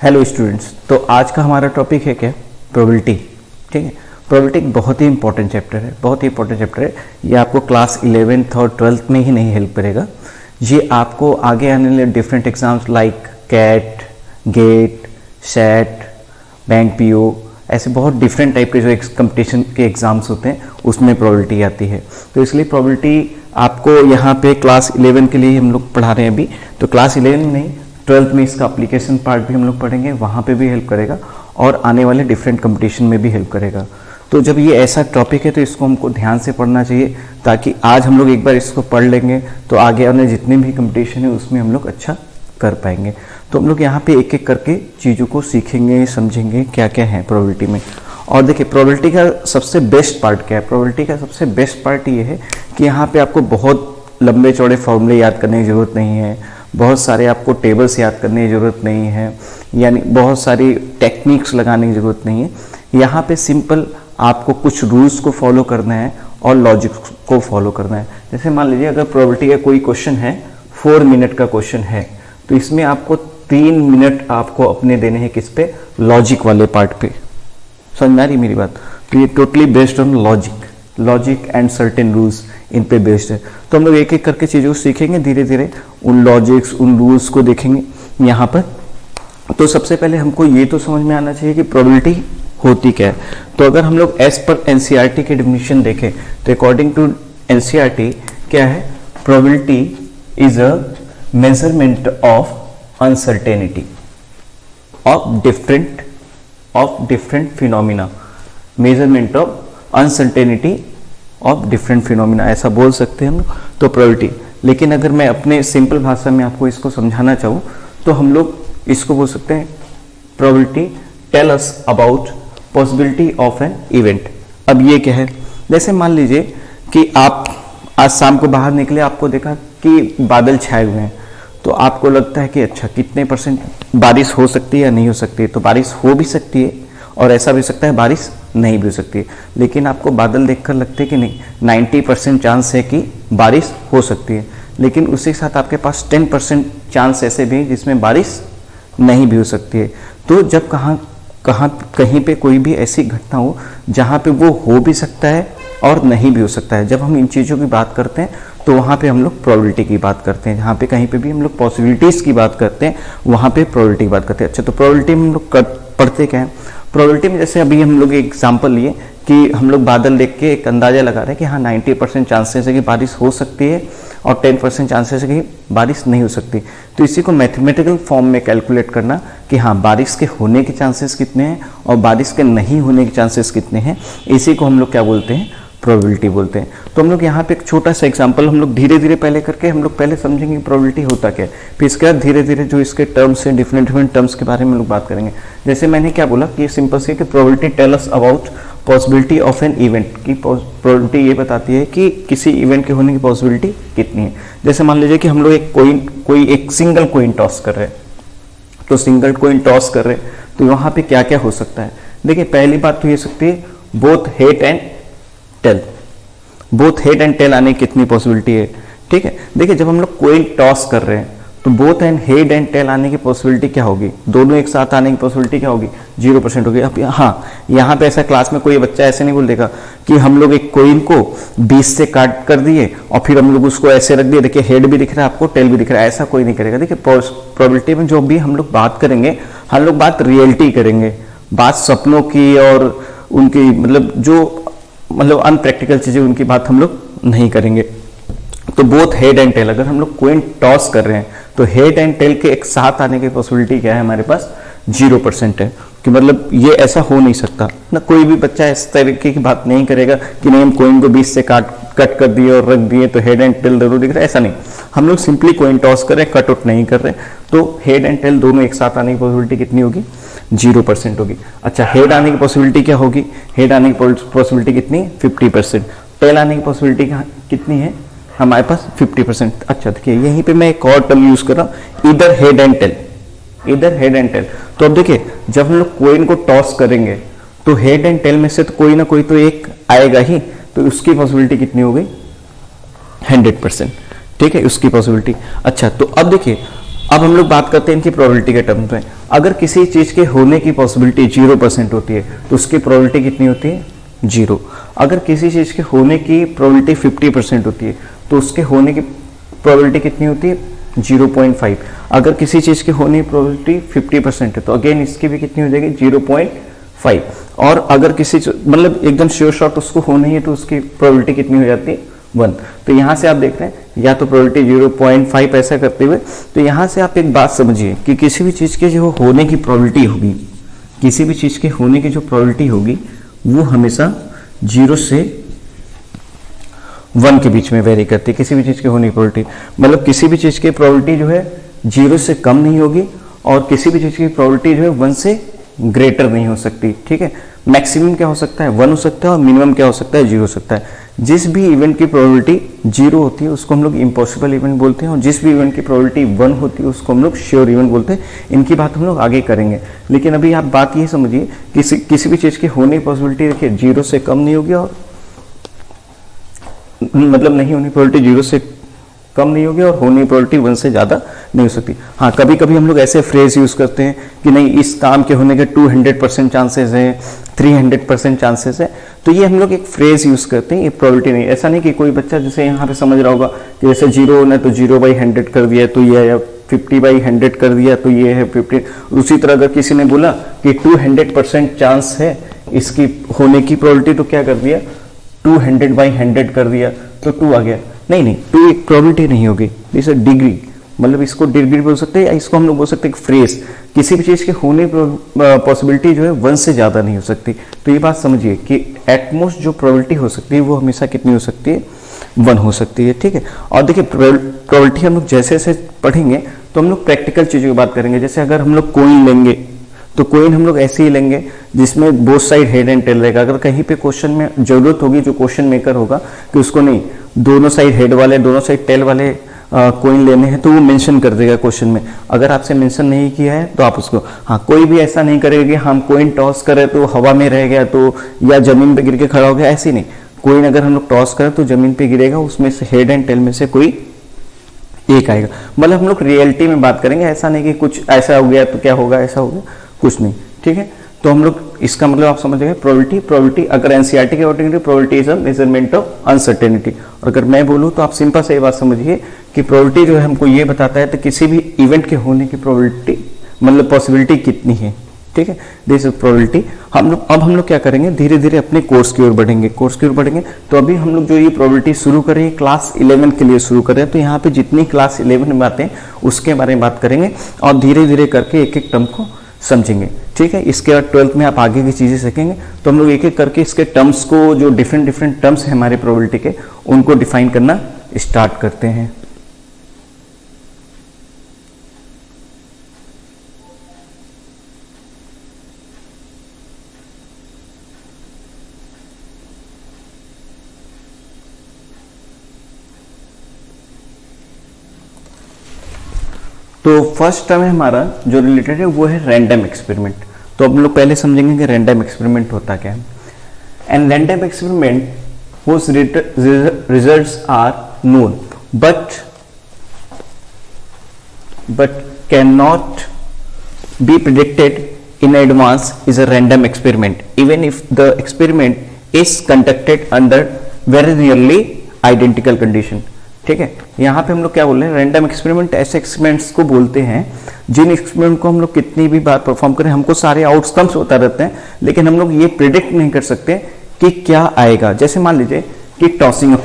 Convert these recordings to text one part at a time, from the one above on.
Hello students, तो आज का हमारा टॉपिक है क्या? प्रोबेबिलिटी। ठीक है, प्रोबेबिलिटी एक बहुत ही इंपॉर्टेंट चैप्टर है, बहुत ही इंपॉर्टेंट चैप्टर है। ये आपको क्लास 11th और 12th में ही नहीं हेल्प करेगा, ये आपको आगे आने वाले different exams like CAT, GATE, SET, bank PO, ऐसे बहुत डिफरेंट टाइप के जो कंपटीशन के एग्जाम्स होते हैं उसमें प्रोबेबिलिटी आती है। तो इसलिए प्रोबेबिलिटी आपको यहाँ पे क्लास 11 के लिए हम लोग पढ़ा रहे हैं अभी, तो क्लास 11 नहीं 12th में इसका एप्लीकेशन पार्ट भी हम लोग पढ़ेंगे, वहाँ पे भी हेल्प करेगा और आने वाले डिफरेंट कंपटीशन में भी हेल्प करेगा। तो जब ये ऐसा टॉपिक है तो इसको हमको ध्यान से पढ़ना चाहिए, ताकि आज हम लोग एक बार इसको पढ़ लेंगे तो आगे आने जितने भी कंपटीशन है उसमें हम लोग अच्छा कर पाएंगे। तो हम लोग यहाँ पे एक एक करके चीज़ों को सीखेंगे, समझेंगे क्या क्या है प्रोबेबिलिटी में। और देखिए प्रोबेबिलिटी का सबसे बेस्ट पार्ट क्या है? प्रोबेबिलिटी का सबसे बेस्ट पार्ट ये है कि यहाँ पे आपको बहुत लंबे चौड़े फॉर्मूले याद करने की ज़रूरत नहीं है, बहुत सारे आपको टेबल्स याद करने की ज़रूरत नहीं है, यानी बहुत सारी टेक्निक्स लगाने की ज़रूरत नहीं है। यहाँ पे सिंपल आपको कुछ रूल्स को फॉलो करना है और लॉजिक को फॉलो करना है। जैसे मान लीजिए अगर प्रोबेबिलिटी का कोई क्वेश्चन है, 4 मिनट का क्वेश्चन है, तो इसमें आपको 3 मिनट आपको अपने देने हैं किस पे? लॉजिक वाले पार्ट पे। समझ में आ रही मेरी बात? तो ये totally based on logic and certain rules, इन पे बेस्ड है। तो हम लोग एक एक करके चीज़ों को सीखेंगे, धीरे धीरे उन लॉजिक्स, उन रूल्स को देखेंगे यहाँ पर। तो सबसे पहले हमको ये तो समझ में आना चाहिए कि प्रोबेबिलिटी होती क्या है। तो अगर हम लोग एज पर एनसीईआरटी की डेफिनेशन देखें तो अकॉर्डिंग टू एनसीईआरटी क्या है? Probability is a measurement of uncertainty of different phenomena, measurement of uncertainty of different phenomena, ऐसा बोल सकते हैं हम। तो प्रोबेबिलिटी, लेकिन अगर मैं अपने सिंपल भाषा में आपको इसको समझाना चाहूँ तो हम लोग इसको बोल सकते हैं probability tell us about possibility of an event. अब ये क्या है? जैसे मान लीजिए कि आप आज शाम को बाहर निकले, आपको देखा कि बादल छाए हुए हैं, तो आपको लगता है कि अच्छा कितने परसेंट बारिश हो सकती है या नहीं हो सकती है? तो बारिश हो भी सकती है और ऐसा भी हो सकता है बारिश नहीं भी हो सकती है, लेकिन आपको बादल देखकर लगते है कि नहीं 90% चांस है कि बारिश हो सकती है, लेकिन उसी के साथ आपके पास 10% चांस ऐसे भी हैं जिसमें बारिश नहीं भी हो सकती है। तो जब कहीं पे कोई भी ऐसी घटना हो जहाँ पे वो हो भी सकता है और नहीं भी हो सकता है, जब हम इन चीज़ों की बात करते हैं तो वहाँ पे हम लोग प्रोबेबिलिटी की बात करते हैं। जहाँ पे कहीं पे भी हम लोग पॉसिबिलिटीज़ की बात करते हैं वहाँ पे प्रोबेबिलिटी की बात करते हैं। अच्छा, तो प्रोबेबिलिटी में हम लोग पढ़ते क्या है? प्रोबेबिलिटी में जैसे अभी हम लोग एक एग्जाम्पल लिए कि हम लोग बादल देख के एक अंदाजा लगा रहे हैं कि हाँ 90% चांसेस है कि बारिश हो सकती है और 10% चांसेस है कि बारिश नहीं हो सकती। तो इसी को मैथमेटिकल फॉर्म में कैलकुलेट करना कि हाँ बारिश के होने के चांसेस कितने हैं और बारिश के नहीं होने के चांसेस कितने हैं, इसी को हम लोग क्या बोलते हैं? प्रोबेबिलिटी बोलते हैं। तो हम लोग यहाँ पे एक छोटा सा एग्जांपल हम लोग धीरे धीरे पहले करके हम लोग पहले समझेंगे प्रोबेबिलिटी होता क्या है, फिर इसके बाद धीरे धीरे जो इसके टर्म्स हैं, डिफरेंट टर्म्स के बारे में लोग बात करेंगे। जैसे मैंने क्या बोला कि सिंपल से कि probability tell us about possibility of an event, की प्रोबेबिलिटी ये बताती है कि किसी इवेंट के होने की पॉसिबिलिटी कितनी है। जैसे मान लीजिए कि हम लोग एक सिंगल कोइन टॉस कर रहे हैं, तो सिंगल कोइन टॉस कर रहे हैं तो वहाँ पे क्या क्या हो सकता है? देखिए पहली बात तो ये सकती है बोथ हेड एंड टेल आने की कितनी पॉसिबिलिटी है? ठीक है, देखिए जब हम लोग कोइन टॉस कर रहे हैं तो both and head and tail आने की पॉसिबिलिटी क्या होगी? दोनों एक साथ आने की पॉसिबिलिटी क्या होगी? 0% होगी। अब हाँ, यहाँ पे ऐसा क्लास में कोई बच्चा ऐसे नहीं बोल देगा कि हम लोग एक कोइन को 20 से काट कर दिए और फिर हम लोग उसको ऐसे रख दिए, देखिए हेड भी दिख रहा है आपको, टेल भी दिख रहा है, ऐसा कोई नहीं करेगा। देखिए प्रोबेबिलिटी में जो भी हम लोग बात करेंगे, हम लोग बात रियलिटी करेंगे, बात सपनों की और उनकी मतलब अनप्रैक्टिकल चीजें उनकी बात हम लोग नहीं करेंगे। तो बोथ हेड एंड टेल, अगर हम लोग कोइन टॉस कर रहे हैं तो हेड एंड टेल के एक साथ आने की पॉसिबिलिटी क्या है हमारे पास? 0% है, कि मतलब ये ऐसा हो नहीं सकता ना। कोई भी बच्चा इस तरीके की बात नहीं करेगा कि नहीं हम कोइन को 20 से कट कर दिए और रख दिए तो हेड एंड टेल जरूर दिख रहा है, ऐसा नहीं। हम लोग सिंपली कोइन टॉस कर रहे हैं, कट आउट नहीं कर रहे, तो हेड एंड टेल दोनों एक साथ आने की पॉसिबिलिटी कितनी होगी? 0% होगी। अच्छा, हेड आने की पॉसिबिलिटी क्या होगी? हेड आने की पॉसिबिलिटी कितनी? 50%। टेल आने की पॉसिबिलिटी कितनी है हमारे पास? 50%। अच्छा देखिए यहीं पे मैं एक और टर्म यूज कर रहा हूँ, इधर हेड एंड टेल। तो अब देखिए जब हम लोग कोइन को टॉस करेंगे तो हेड एंड टेल में से तो कोई ना कोई तो एक आएगा ही, तो उसकी पॉसिबिलिटी कितनी हो गई? 100%। ठीक है, उसकी पॉसिबिलिटी। अच्छा, तो अब देखिए अब हम लोग बात करते हैं इनकी प्रोबेबिलिटी के टर्म्स में। अगर किसी चीज के होने की पॉसिबिलिटी 0% होती है तो उसकी प्रोबेबिलिटी कितनी होती है? 0। अगर किसी चीज के होने की प्रोबेबिलिटी 50% होती है तो उसके होने की प्रोबेबिलिटी कितनी होती है? 0.5। अगर किसी चीज के होने की प्रोबेबिलिटी 50% है तो अगेन इसकी भी कितनी हो जाएगी? 0.5। और अगर किसी मतलब एकदम श्योर शॉट उसको होना ही है तो उसकी प्रोबेबिलिटी कितनी हो जाती है? 1। तो यहां से आप देख रहे हैं या तो प्रोबेबिलिटी 0.5 ऐसा करते हुए, तो यहां से आप एक बात समझिए कि किसी भी चीज के जो होने की प्रोबेबिलिटी होगी, किसी भी चीज के होने की जो प्रोबेबिलिटी होगी वो हमेशा 0 से 1 के बीच में वेरी करती है। किसी भी चीज के होने की प्रोबेबिलिटी मतलब किसी भी चीज की प्रोबेबिलिटी जो है 0 से कम नहीं होगी और किसी भी चीज की प्रोबेबिलिटी जो है 1 से ग्रेटर नहीं हो सकती। ठीक है, मैक्सिमम क्या हो सकता है? 1 हो सकता है और मिनिमम क्या हो सकता है? 0 हो सकता है। जिस भी इवेंट की प्रोबेबिलिटी 0 होती है उसको हम लोग इम्पॉसिबल इवेंट बोलते हैं और जिस भी इवेंट की प्रोबेबिलिटी 1 होती है उसको हम लोग श्योर इवेंट बोलते हैं। इनकी बात हम लोग आगे करेंगे, लेकिन अभी आप बात ये समझिए किसी भी चीज की होने की पॉसिबिलिटी देखिए 0 से कम नहीं होगी और मतलब नहीं होने की प्रोबेबिलिटी 0 से कम नहीं होगी और होने की प्रोबेबिलिटी 1 से ज्यादा नहीं हो सकती। हाँ, कभी कभी हम लोग ऐसे फ्रेज यूज करते हैं कि नहीं इस काम के होने के 200% चांसेस है, 300% चांसेस है, तो ये हम लोग एक फ्रेज यूज करते हैं, ये प्रोबेबिलिटी नहीं। ऐसा नहीं कि कोई बच्चा जैसे यहाँ पे समझ रहा होगा कि जैसे 0 होना है तो 0/100 कर दिया तो ये है, 50/100 कर दिया तो ये है 50। उसी तरह अगर किसी ने बोला कि 200% चांस है इसकी होने की प्रोबेबिलिटी तो क्या कर दिया? 200/100 कर दिया तो 2 आ गया। नहीं, 2 एक प्रोबेबिलिटी नहीं होगी, इस डिग्री, मतलब इसको डिग्री बोल सकते हैं या इसको हम लोग बोल सकते हैं फ्रेज। किसी भी चीज के होने पॉसिबिलिटी जो है 1 से ज्यादा नहीं हो सकती। तो ये बात समझिए कि एटमोस्ट जो प्रोबेबिलिटी हो सकती है वो हमेशा कितनी हो सकती है? 1 हो सकती है। ठीक है, और देखिए प्रोबेबिलिटी हम लोग जैसे जैसे पढ़ेंगे तो हम लोग प्रैक्टिकल चीजों की बात करेंगे। जैसे अगर हम लोग कॉइन लेंगे तो कॉइन हम लोग ऐसे ही लेंगे जिसमें both side head and tail रहेगा। अगर कहीं पे क्वेश्चन में जरूरत होगी, जो क्वेश्चन मेकर होगा कि उसको नहीं दोनों साइड हेड वाले दोनों साइड टेल वाले कॉइन लेने हैं तो वो मेंशन कर देगा क्वेश्चन में। अगर आपसे मेंशन नहीं किया है तो आप उसको, हाँ, कोई भी ऐसा नहीं करेगा कि हम कॉइन टॉस करें तो हवा में रह गया तो या जमीन पे गिर के खड़ा हो गया, ऐसे नहीं। कॉइन अगर हम लोग टॉस करें तो जमीन पे गिरेगा, उसमें से हेड एंड टेल में से कोई एक आएगा। मतलब हम लोग रियलिटी में बात करेंगे, ऐसा नहीं कि कुछ ऐसा हो गया तो क्या होगा, ऐसा हो गया, कुछ नहीं। ठीक है, तो हम लोग इसका मतलब आप समझ गए प्रोबेबिलिटी अगर एनसीईआरटी के according probability is a measurement of uncertainty. और अगर मैं बोलूं तो आप सिंपल से ये बात समझिए कि प्रोबेबिलिटी जो है हमको ये बताता है तो किसी भी इवेंट के होने की प्रोबेबिलिटी मतलब पॉसिबिलिटी कितनी है। ठीक है, दिस इज प्रोबेबिलिटी। अब हम लोग क्या करेंगे, धीरे धीरे अपने कोर्स की ओर बढ़ेंगे। तो अभी हम लोग जो ये प्रोबेबिलिटी शुरू करेंगे क्लास 11 के लिए शुरू करें, तो यहाँ पे जितनी क्लास 11 में बातें उसके बारे में बात करेंगे और धीरे धीरे करके एक एक टर्म को समझेंगे। ठीक है, इसके बाद 12th में आप आगे की चीजें सीखेंगे तो हम लोग एक एक करके इसके टर्म्स को, जो डिफरेंट टर्म्स हैं हमारे प्रोबेबिलिटी के, उनको डिफाइन करना स्टार्ट करते हैं। तो फर्स्ट टर्म है हमारा जो रिलेटेड है वो है रैंडम एक्सपेरिमेंट। तो हम लोग पहले समझेंगे कि रैंडम एक्सपेरिमेंट होता क्या है। And random experiment whose results are known but cannot be predicted in advance is a random experiment, even if the experiment is conducted under very nearly identical condition। ठीक है, यहाँ पे हम लोग क्या बोल रहे हैं, रैंडम एक्सपेरिमेंट ऐसे एक्सपेरिमेंट्स को बोलते हैं जिन एक्सपेरिमेंट को हम लोग कितनी भी बार परफॉर्म करें हमको सारे आउटकम्स होता रहते हैं, लेकिन हम लोग ये प्रिडिक्ट नहीं कर सकते कि क्या आएगा। जैसे मान लीजिए कि टॉसिंग अ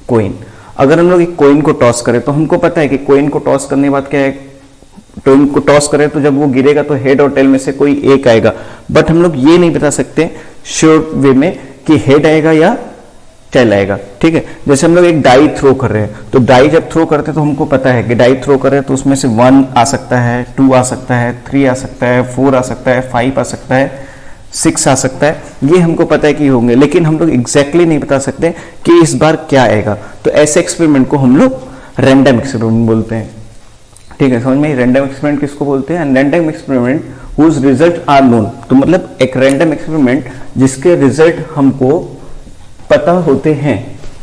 कोइन, अगर हम लोग एक कोइन को टॉस करें तो हमको पता है कि कोइन को टॉस करने के बाद क्या है, कोइन को टॉस करें तो जब वो गिरेगा तो हेड और टेल में से कोई एक आएगा, बट हम लोग ये नहीं बता सकते श्योर वे में कि हेड आएगा या टेल आएगा। ठीक है, जैसे हम लोग एक डाई थ्रो कर रहे हैं तो डाई जब थ्रो करते हैं तो हमको पता है कि डाई थ्रो कर रहे हैं तो उसमें से 1 आ सकता है, 2 आ सकता है, 3 आ सकता है, 4 आ सकता है, 5 आ सकता है, 6 आ सकता है, ये हमको पता है कि होंगे, लेकिन हम लोग एग्जैक्टली नहीं बता सकते कि इस बार क्या आएगा। तो ऐसे एक्सपेरिमेंट को हम लोग रैंडम एक्सपेरिमेंट बोलते हैं। ठीक है, समझ में, रैंडम एक्सपेरिमेंट किसको बोलते हैं, random experiment whose result are known. तो मतलब एक रैंडम एक्सपेरिमेंट जिसके रिजल्ट हमको पता होते हैं,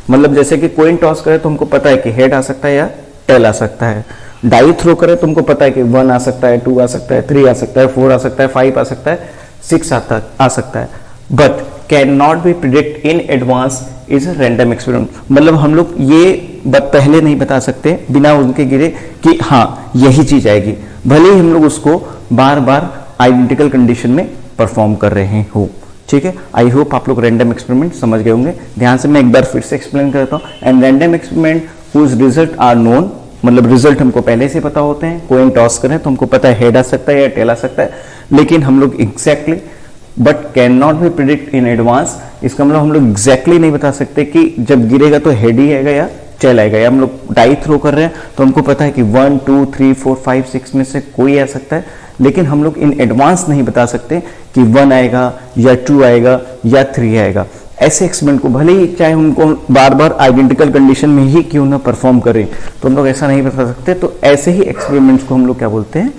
मतलब जैसे कि कोइन टॉस करे तो हमको पता है कि हेड आ सकता है या टेल आ सकता है। डाई थ्रो करे तो हमको पता है कि 1 आ सकता है, 2 आ सकता है, 3 आ सकता है, 4 आ सकता है, 5 आ सकता है, 6 आ सकता है। But can not be predict in advance is random experiment. मतलब हम लोग ये पहले नहीं बता सकते बिना उनके गिरे कि हाँ यही चीज आएगी, भले ही हम लोग उसको बार बार आइडेंटिकल कंडीशन में परफॉर्म कर रहे हो। ठीक है, आई होप आप लोग रैंडम एक्सपेरिमेंट समझ गए होंगे। ध्यान से मैं एक बार फिर से एक्सप्लेन करता हूँ। And random experiment whose result are known, मतलब रिजल्ट हमको पहले से पता होते हैं। कोइन टॉस करें तो हमको पता है हेड आ सकता है या टेल आ सकता है, लेकिन हम लोग exactly but can not be predict in advance. इसका मतलब हम लोग एग्जैक्टली नहीं बता सकते कि जब गिरेगा तो हेड ही आएगा या टेल आएगा। या हम लोग डाई थ्रो कर रहे हैं तो हमको पता है कि 1 2 3 4 5 6 में से कोई आ सकता है, लेकिन हम लोग इन एडवांस नहीं बता सकते कि 1 आएगा या 2 आएगा या 3 आएगा। ऐसे एक्सपेरिमेंट को भले ही चाहे उनको बार बार आइडेंटिकल कंडीशन में ही क्यों ना परफॉर्म करें, तो हम लोग ऐसा नहीं बता सकते। तो ऐसे ही एक्सपेरिमेंट्स को हम लोग क्या बोलते हैं,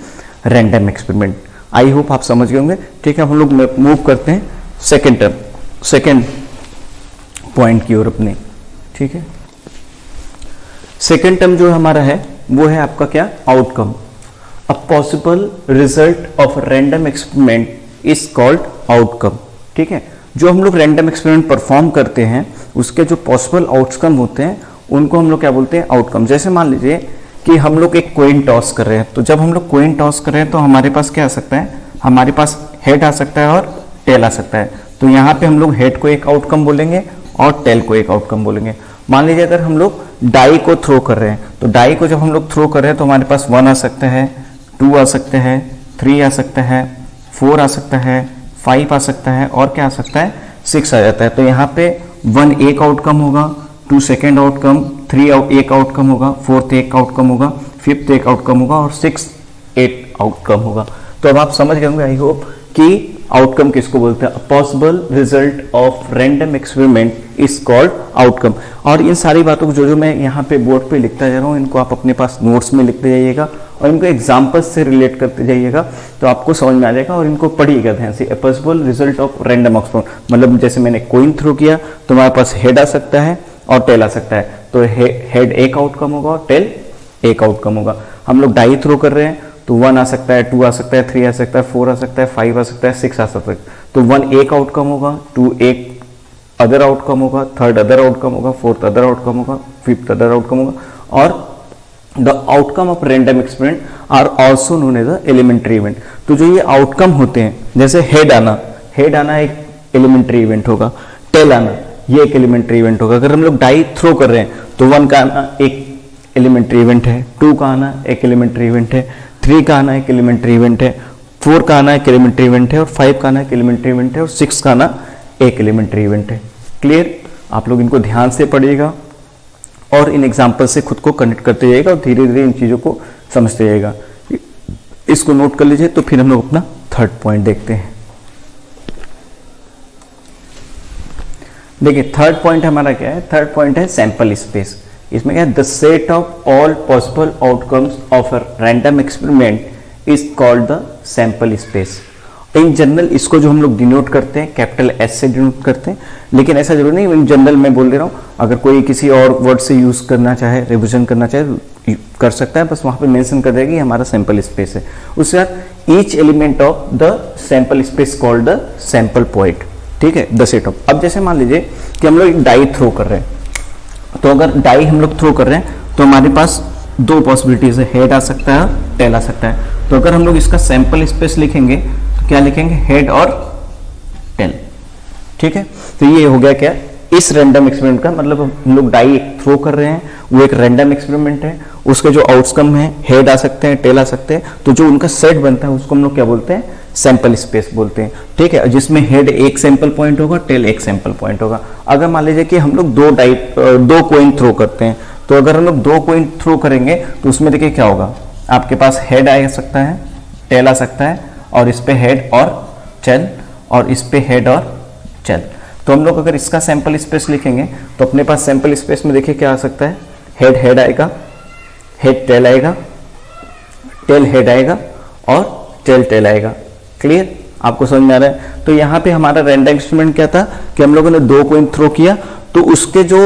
रैंडम एक्सपेरिमेंट। आई होप आप समझ गए होंगे। ठीक है, हम लोग मूव करते हैं सेकेंड पॉइंट की ओर अपने। ठीक है, सेकेंड टर्म जो हमारा है वो है आपका क्या, outcome. A possible result of random experiment is called outcome. ठीक है, जो हम लोग रैंडम एक्सपेरिमेंट परफॉर्म करते हैं उसके जो पॉसिबल आउटकम होते हैं उनको हम लोग क्या बोलते हैं, आउटकम। जैसे मान लीजिए कि हम लोग एक कोइन टॉस कर रहे हैं, तो जब हम लोग कोइन टॉस कर रहे हैं तो हमारे पास क्या आ सकता है, हमारे पास हेड आ सकता है और टेल आ सकता है। तो यहाँ पे हम लोग हेड को एक आउटकम बोलेंगे और टेल को एक आउटकम बोलेंगे। मान लीजिए अगर हम लोग डाई को थ्रो कर रहे हैं, तो डाई को जब हम लोग थ्रो कर रहे हैं तो हमारे पास 1 आ सकता है, 2 आ सकते हैं, 3 आ सकता है, 4 आ सकता है, 5 आ सकता है और क्या आ सकता है, 6 आ जाता है। तो यहाँ पे 1 एक आउटकम होगा, 2 सेकेंड आउटकम, 3 एक आउटकम होगा, 4th एक आउटकम होगा, 5th एक आउटकम होगा और 6th 8 आउटकम होगा। तो अब आप समझ गए होंगे आई होप कि आउटकम किसको बोलते हैं। Possible result of random experiment is called outcome. और इन सारी बातों को जो मैं यहाँ पे बोर्ड पे लिखता जा रहा हूँ, इनको आप अपने पास नोट्स में लिखते जाइएगा और इनको एग्जाम्पल्स से रिलेट करते जाइएगा, तो आपको समझ में आ जाएगा। और इनको पढ़िएगा ध्यान से। Possible result of random experiment मतलब जैसे मैंने कोइन थ्रो किया तो हमारे पास हेड आ सकता है और टेल आ सकता है, तो हेड एक आउटकम होगा और टेल एक आउटकम होगा। हम लोग डाई थ्रो कर रहे हैं तो 1 आ सकता है, 2 आ सकता है, 3 आ सकता है, 4 आ सकता है, 5 आ सकता है, 6 आ सकता है। तो 1 एक आउटकम होगा, 2 एक अदर आउटकम होगा, 3rd अदर आउटकम होगा, 4th अदर आउटकम होगा, 5th अदर आउटकम होगा। और the outcome of random experiment are also known as the elementary event. तो जो ये आउटकम होते हैं, जैसे हेड आना एक एलिमेंट्री इवेंट होगा, टेल आना ये एक एलिमेंट्री इवेंट होगा। अगर हम लोग डाई थ्रो कर रहे हैं तो 1 का आना एक एलिमेंट्री इवेंट है, 2 का आना एक एलिमेंट्री इवेंट है, 3 का आना एक एलिमेंट्री इवेंट है, 4 का आना एक एलिमेंट्री इवेंट है और 5 का आना एक एलिमेंट्री इवेंट है और 6 का आना एक एलिमेंट्री इवेंट है। क्लियर? आप लोग इनको ध्यान से पढ़िएगा और इन एग्जाम्पल से खुद को कनेक्ट करते जाइएगा और धीरे धीरे इन चीजों को समझते जाइएगा। इसको नोट कर लीजिए। तो फिर हम लोग अपना 3rd पॉइंट देखते हैं। देखिए 3rd पॉइंट हमारा क्या है, 3rd पॉइंट है सैंपल स्पेस। इसमें क्या है, the set of all possible outcomes of a random experiment is called the sample space. In general इसको जो हम लोग डिनोट करते हैं कैपिटल एस से डिनोट करते हैं, लेकिन ऐसा जरूरी नहीं, इन जनरल मैं बोल दे रहा हूँ। अगर कोई किसी और वर्ड से यूज करना चाहे, रिविजन करना चाहे कर सकता है, बस वहां पे मेंशन कर देगा कि हमारा सैंपल स्पेस है। उसके बाद each element of the sample space called the sample point. ठीक है, द सेट ऑफ। अब जैसे मान लीजिए कि हम लोग डाई थ्रो कर रहे हैं, तो अगर डाई हम लोग थ्रो कर रहे हैं तो हमारे पास 2 पॉसिबिलिटीज है, हेड आ सकता है, टेल आ सकता है। तो अगर हम लोग इसका सैंपल स्पेस लिखेंगे तो क्या लिखेंगे, हेड और टेल। ठीक है, तो ये हो गया क्या, इस रैंडम एक्सपेरिमेंट का मतलब हम लोग डाई थ्रो कर रहे हैं, वो एक रैंडम एक्सपेरिमेंट है, उसके जो आउटकम है हेड आ सकते हैं, टेल आ सकते हैं, तो जो उनका सेट बनता है उसको हम लोग क्या बोलते हैं, सैंपल स्पेस बोलते हैं। ठीक है, जिसमें हेड एक सैंपल पॉइंट होगा, टेल एक सैंपल पॉइंट होगा। अगर मान लीजिए कि हम लोग 2 कोइन थ्रो करते हैं, तो अगर हम लोग 2 कोइन थ्रो करेंगे तो उसमें देखिए क्या होगा, आपके पास हेड आ सकता है, टेल आ सकता है और इस पे हेड और टेल और इस पे हेड और टेल। तो हम लोग अगर इसका सैंपल स्पेस लिखेंगे तो अपने पास सैंपल स्पेस में देखिए क्या आ सकता है, हेड आएगा, हेड टेल आएगा, टेल हेड आएगा और टेल टेल आएगा। क्लियर? आपको समझ में आ रहा है? तो यहाँ पे हमारा रैंडम एक्सपेरिमेंट क्या था कि हम लोगों ने 2 कोइन थ्रो किया, तो उसके जो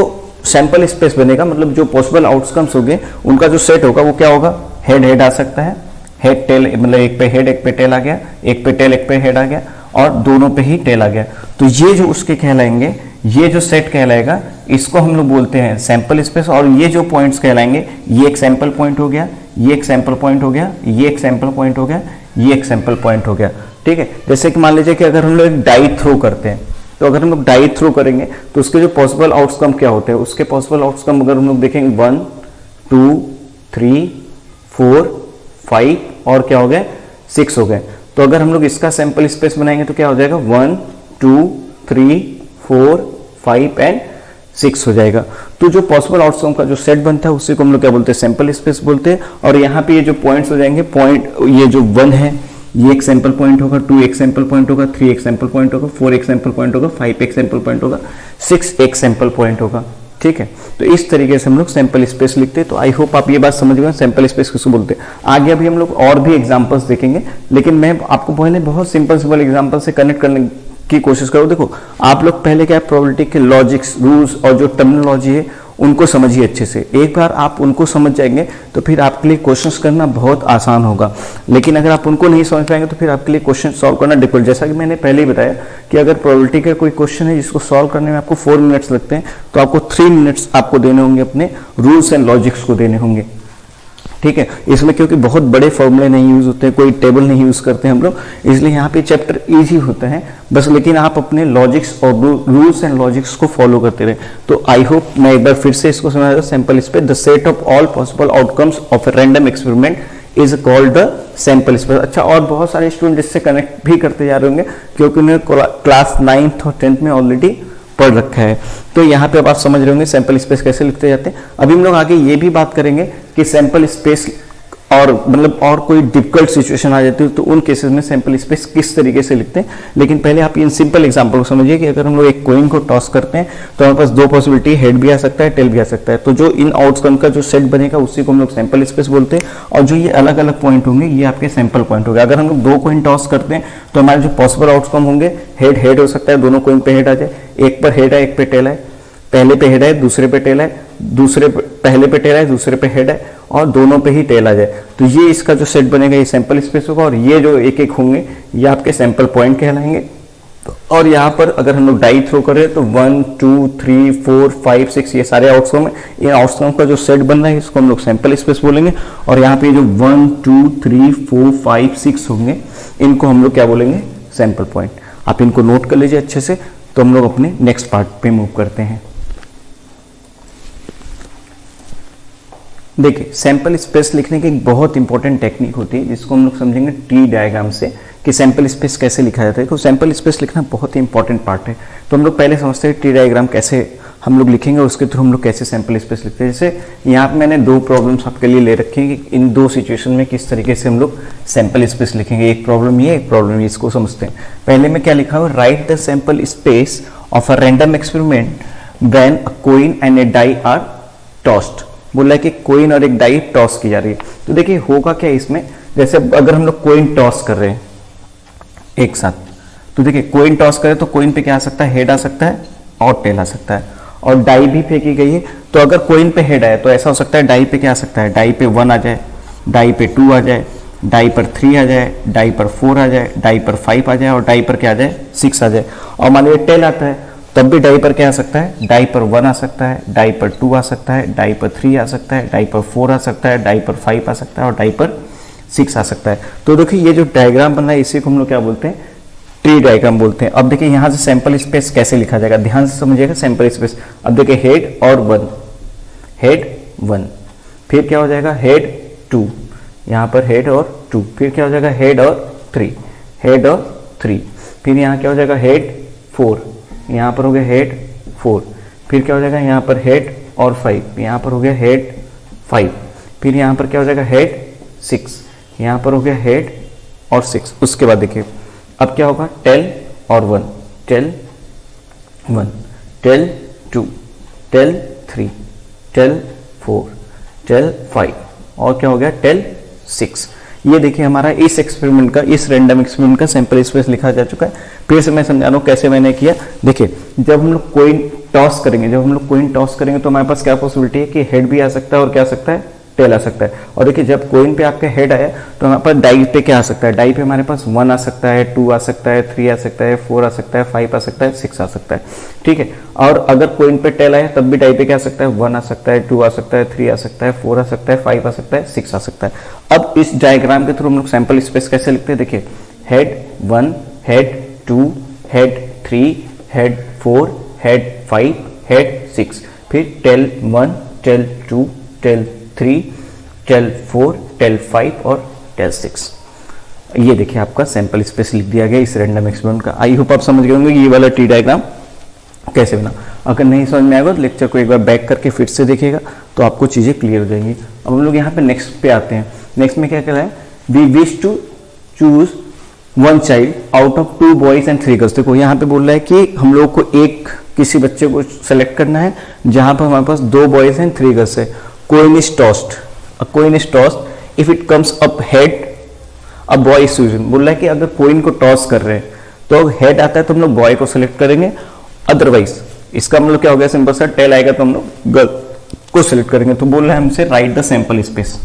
सैंपल स्पेस बनेगा, मतलब जो पॉसिबल आउटकम्स होंगे उनका जो सेट होगा वो क्या होगा, हेड हेड आ सकता है, हेड टेल, मतलब एक पे हेड एक पे टेल आ गया, एक पे टेल एक पे हेड आ गया, और दोनों पे ही टेल आ गया। तो ये जो उसके कहलाएंगे, ये जो सेट कहलाएगा इसको हम लोग बोलते हैं सैंपल स्पेस। और ये जो पॉइंट्स कहलाएंगे, ये एक सैंपल पॉइंट हो गया, ये एक सैंपल पॉइंट हो गया, ये एक सैंपल पॉइंट हो गया, ये एक सैंपल पॉइंट हो गया। ठीक है, जैसे कि मान लीजिए कि अगर हम लोग एक डाई थ्रो करते हैं, तो अगर हम लोग डाई थ्रो करेंगे तो उसके जो पॉसिबल आउटकम क्या होते हैं, उसके पॉसिबल आउटकम अगर हम लोग देखेंगे 1 2 3 4 5 और क्या हो गए 6 हो गए। तो अगर हम लोग इसका सैंपल स्पेस बनाएंगे तो क्या हो जाएगा 1 2 3 4 5 एंड 6 हो जाएगा। तो जो पॉसिबल आउटकम का जो सेट बनता है उसी को हम लोग क्या बोलते हैं, सैंपल स्पेस बोलते हैं। और यहाँ पे ये जो पॉइंट्स हो जाएंगे, पॉइंट ये जो 1 है ये एक सैंपल पॉइंट होगा, 2 एक सैंपल पॉइंट होगा, 3 एक सैंपल पॉइंट होगा, 4 एक सैंपल पॉइंट होगा, 5 एक सैंपल पॉइंट होगा, 6 एक सैंपल पॉइंट होगा। ठीक है, तो इस तरीके से हम लोग सैंपल स्पेस लिखते हैं। तो आई होप आप ये बात समझ गए सैंपल स्पेस किसको बोलते हैं। आगे अभी हम लोग और भी एग्जांपल्स देखेंगे, लेकिन मैं आपको पहले बहुत सिंपल एग्जांपल से कनेक्ट करने की कोशिश करो। देखो आप लोग पहले क्या प्रोबेबिलिटी के लॉजिक्स, रूल्स और जो टर्मिनोलॉजी है उनको समझिए अच्छे से। एक बार आप उनको समझ जाएंगे तो फिर आपके लिए क्वेश्चंस करना बहुत आसान होगा। लेकिन अगर आप उनको नहीं समझ पाएंगे तो फिर आपके लिए क्वेश्चन सॉल्व करना डिफिकल्ट। जैसा कि मैंने पहले ही बताया कि अगर प्रोबेबिलिटी का कोई क्वेश्चन है जिसको सॉल्व करने में आपको 4 मिनट्स लगते हैं, तो आपको 3 मिनट्स आपको देने होंगे अपने रूल्स एंड लॉजिक्स को देने होंगे। ठीक है, इसमें क्योंकि बहुत बड़े फॉर्मूले नहीं यूज होते हैं, कोई टेबल नहीं यूज करते हम लोग, इसलिए यहाँ पे चैप्टर इजी होता है बस। लेकिन आप अपने लॉजिक्स और रूल्स एंड लॉजिक्स को फॉलो करते रहे। तो आई होप मैं एक बार फिर से इसको समझा दूं। Sample space, the set of all possible outcomes of a random experiment is called the sample space. अच्छा, और बहुत सारे स्टूडेंट इससे कनेक्ट भी करते जा रहे होंगे क्योंकि उन्हें क्लास 9th और 10th में ऑलरेडी पढ़ रखा है। तो यहाँ पे अब आप समझ रहे होंगे सैंपल स्पेस कैसे लिखते जाते हैं। अभी हम लोग आगे ये भी बात करेंगे कि सैंपल स्पेस और मतलब और कोई डिफिकल्ट सिचुएशन आ जाती है तो उन केसेस में सैंपल स्पेस किस तरीके से लिखते हैं। लेकिन पहले आप इन सिंपल एग्जांपल को समझिए कि अगर हम लोग एक कॉइन को टॉस करते हैं तो हमारे पास 2 पॉसिबिलिटी, हेड भी आ सकता है, टेल भी आ सकता है। तो जो इन आउटकम का जो सेट बनेगा उसी को हम लोग सैंपल स्पेस बोलते हैं। और जो ये अलग अलग पॉइंट होंगे ये आपके सैंपल पॉइंट होंगे। अगर हम लोग 2 कॉइन टॉस करते हैं तो हमारे जो पॉसिबल आउटकम होंगे, हेड हेड हो सकता है, दोनों कॉइन पे हेड आ जाए, एक पर हेड है एक पे टेल है, पहले पे हेड है दूसरे पे टेल है, पहले पे टेल है दूसरे पे हेड है, और दोनों पे ही टेल आ जाए। तो ये इसका जो सेट बनेगा ये सैंपल स्पेस होगा। और ये जो एक एक होंगे ये आपके सैंपल पॉइंट कहलाएंगे। और यहाँ पर अगर हम लोग डाई थ्रो करें तो 1 2 3 4 5 6 ये सारे आउटकम है। इन आउटकम का जो सेट बन रहा है इसको हम लोग सैंपल स्पेस बोलेंगे। और यहाँ पे जो 1 2 3 4 5 6 होंगे इनको हम लोग क्या बोलेंगे, सैंपल पॉइंट। आप इनको नोट कर लीजिए अच्छे से। तो हम लोग अपने नेक्स्ट पार्ट पे मूव करते हैं। देखिए, सैंपल स्पेस लिखने की एक बहुत इंपॉर्टेंट टेक्निक होती है जिसको हम लोग समझेंगे ट्री डायग्राम से कि सैंपल स्पेस कैसे लिखा जाता है। तो सैंपल स्पेस लिखना बहुत ही इंपॉर्टेंट पार्ट है। तो हम लोग पहले समझते हैं ट्री डायग्राम कैसे हम लोग लिखेंगे और उसके थ्रू हम लोग कैसे सैंपल स्पेस लिखते हैं। जैसे यहाँ पे मैंने 2 प्रॉब्लम्स आपके लिए ले रखे हैं कि इन 2 सिचुएशन में किस तरीके से हम लोग सैंपल स्पेस लिखेंगे। एक प्रॉब्लम ये, एक प्रॉब्लम ये, इसको समझते हैं। पहले में क्या लिखा हुआ, write the sample space of a random experiment when a coin and a die are tossed. बोला है कि कोइन और एक डाई टॉस की जा रही है। तो देखिए होगा क्या इसमें, जैसे अगर हम लोग कोइन टॉस कर रहे हैं एक साथ, तो देखिए कोइन टॉस करें तो कोइन पे क्या आ सकता है, हेड आ सकता है और टेल आ सकता है। और डाई भी फेंकी गई है तो अगर कोइन पे हेड आए तो ऐसा हो सकता है डाई पे क्या आ सकता है, डाई पे 1 आ जाए, डाई पे 2 आ जाए, डाई पर 3 आ जाए, डाई पर 4 आ जाए, डाई पर 5 आ जाए और डाई पर क्या आ जाए, 6 आ जाए। और मान लीजिए टेल आता है तब भी डाई पर क्या आ सकता है, डाई पर 1 आ सकता है, डाई पर 2 आ सकता है, डाई पर 3 आ सकता है, डाई पर 4 आ सकता है, डाई पर 5 आ सकता है और डाई पर 6 आ सकता है। तो देखिए ये जो डायग्राम बन रहा है इसी को हम लोग क्या बोलते हैं, ट्री डायग्राम बोलते हैं। अब देखिए यहाँ से सैंपल स्पेस कैसे लिखा जाएगा, ध्यान से समझिएगा सैंपल स्पेस। अब देखिए हेड और 1, हेड 1, फिर क्या हो जाएगा हेड 2, यहाँ पर हेड और 2, फिर क्या हो जाएगा हेड और 3, हेड और 3, फिर यहाँ क्या हो जाएगा हेड 4, यहाँ पर हो गया हेड 4, फिर क्या हो जाएगा यहाँ पर हेड और 5, यहाँ पर हो गया हेड 5, फिर यहाँ पर क्या हो जाएगा हेड 6, यहाँ पर हो गया हेड और 6। उसके बाद देखिए अब क्या होगा, टेल और 1, tail 1, tail 2, tail 3, tail 4, tail 5 और क्या हो गया टेल 6। ये देखिए हमारा इस एक्सपेरिमेंट का, इस रैंडम एक्सपेरिमेंट का सैंपल स्पेस लिखा जा चुका है। फिर से मैं समझा रहा हूँ कैसे मैंने किया। देखिए जब हम लोग कोइन टॉस करेंगे, जब हम लोग कॉइन टॉस करेंगे तो हमारे पास क्या पॉसिबिलिटी है कि हेड भी आ सकता है और क्या आ सकता है, टेल आ सकता है। और देखिए जब कॉइन पे आपका हेड आया तो हमारे पास डाई पे क्या आ सकता है, डाई पे हमारे पास 1 आ सकता है, 2 आ सकता है, 3 आ सकता है, 4 आ सकता है, 5 आ सकता है, 6 आ सकता है, ठीक है। और अगर कॉइन पे टेल आया तब भी डाई पे क्या आ सकता है, 1 आ सकता है, 2 आ सकता है, 3 आ सकता है, 4 आ सकता है, 5 आ सकता है, 6 आ सकता है। अब इस डायग्राम के थ्रू हम लोग सैंपल स्पेस कैसे लिखते हैं, देखिए head 1, head 2, head 3, head 4, head 5, head 6, फिर tail 1, tail 2, tail 3, tail 4, tail 5 और टेल 6। ये देखिए आपका सैंपल स्पेस लिख दिया गया इस रैंडम एक्सपेरिमेंट का। आई होप आप समझ गए होंगे ये वाला टी डायग्राम कैसे बना। अगर नहीं समझ में आएगा तो लेक्चर को एक बार बैक करके फिर से देखिएगा तो आपको चीज़ें क्लियर हो जाएंगी। अब हम लोग यहाँ पे नेक्स्ट पे आते हैं। नेक्स्ट में क्या कह रहा है, we wish to choose 1 child out of 2 boys and 3 girls. देखो यहाँ पे बोल रहा है कि हम लोग को एक किसी बच्चे को सेलेक्ट करना है जहाँ पर हमारे पास 2 बॉयज एंड 3 गर्ल्स है। Coin is tossed, a coin is tossed if it comes up head a boy is chosen। बोल रहा है कि अगर कोइन को टॉस कर रहे हैं तो हेड आता है तो हम लोग बॉय को सिलेक्ट करेंगे, अदरवाइज इसका मतलब क्या हो गया, सिंपल सा टेल आएगा तो हम लोग गर्ल को सिलेक्ट करेंगे। तो बोल रहा है हमसे राइट द सैंपल स्पेस,